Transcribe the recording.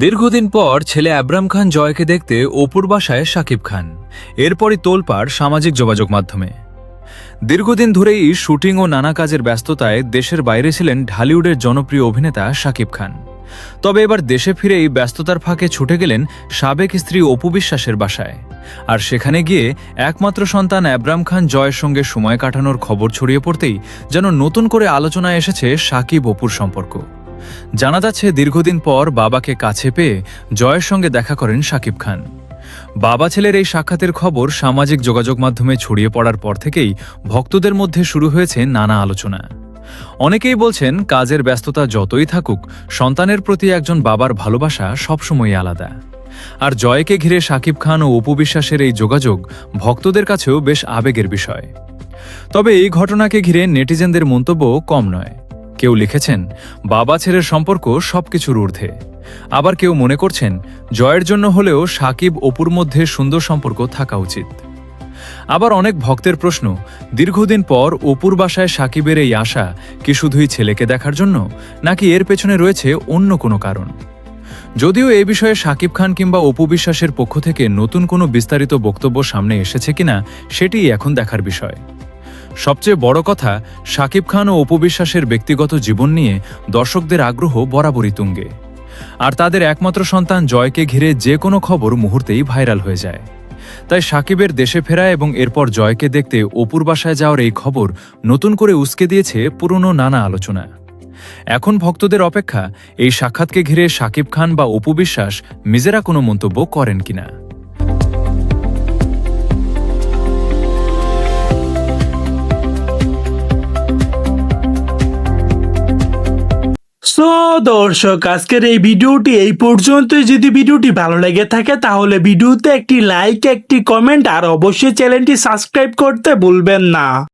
দীর্ঘদিন পর ছেলে আবরাম খান জয়কে দেখতে অপুর বাসায় শাকিব খান। এরপরই তোলপাড় সামাজিক যোগাযোগ মাধ্যমে। দীর্ঘদিন ধরেই শুটিং ও নানা কাজের ব্যস্ততায় দেশের বাইরে ছিলেন ঢালিউডের জনপ্রিয় অভিনেতা শাকিব খান। তবে এবার দেশে ফিরেই ব্যস্ততার ফাঁকে ছুটে গেলেন সাবেক স্ত্রী অপু বিশ্বাসের বাসায়। আর সেখানে গিয়ে একমাত্র সন্তান আবরাম খান জয়ের সঙ্গে সময় কাটানোর খবর ছড়িয়ে পড়তেই যেন নতুন করে আলোচনায় এসেছে শাকিব অপুর সম্পর্ক। জানা যাচ্ছে দীর্ঘদিন পর বাবাকে কাছে পেয়ে জয়ের সঙ্গে দেখা করেন শাকিব খান। বাবা ছেলের এই সাক্ষাতের খবর সামাজিক যোগাযোগ মাধ্যমে ছড়িয়ে পড়ার পর থেকেই ভক্তদের মধ্যে শুরু হয়েছে নানা আলোচনা। অনেকেই বলছেন কাজের ব্যস্ততা যতই থাকুক, সন্তানের প্রতি একজন বাবার ভালোবাসা সবসময়ই আলাদা। আর জয়কে ঘিরে শাকিব খান ও অপু বিশ্বাসের এই যোগাযোগ ভক্তদের কাছেও বেশ আবেগের বিষয়। তবে এই ঘটনাকে ঘিরে নেটিজেনদের মন্তব্য কম নয়। কেউ লিখেছেন বাবা ছেলের সম্পর্ক সবকিছুর ঊর্ধ্বে, আবার কেউ মনে করছেন জয়ের জন্য হলেও শাকিব অপুর মধ্যে সুন্দর সম্পর্ক থাকা উচিত। আবার অনেক ভক্তের প্রশ্ন, দীর্ঘদিন পর অপুর বাসায় শাকিবের এই আশা কি শুধুই ছেলেকে দেখার জন্য, নাকি এর পেছনে রয়েছে অন্য কোনো কারণ? যদিও এ বিষয়ে শাকিব খান কিংবা অপু বিশ্বাসের পক্ষ থেকে নতুন কোনো বিস্তারিত বক্তব্য সামনে এসেছে কিনা সেটিই এখন দেখার বিষয়। সবচেয়ে বড় কথা, শাকিব খান ও অপু বিশ্বাসের ব্যক্তিগত জীবন নিয়ে দর্শকদের আগ্রহ বরাবরই তুঙ্গে। আর তাদের একমাত্র সন্তান জয়কে ঘিরে যে কোনো খবর মুহূর্তেই ভাইরাল হয়ে যায়। তাই শাকিবের দেশে ফেরা এবং এরপর জয়কে দেখতে অপুর বাসায় যাওয়ার এই খবর নতুন করে উস্কে দিয়েছে পুরনো নানা আলোচনা। এখন ভক্তদের অপেক্ষা এই সাক্ষাৎকে ঘিরে শাকিব খান বা অপু বিশ্বাস নিজেরা কোনো মন্তব্য করেন কিনা। সো দর্শক, আজকের এই ভিডিওটি এই পর্যন্ত। যদি ভিডিওটি ভালো লেগে থাকে তাহলে ভিডিওতে একটি লাইক, একটি কমেন্ট আর অবশ্যই চ্যানেলটি সাবস্ক্রাইব করতে ভুলবেন না।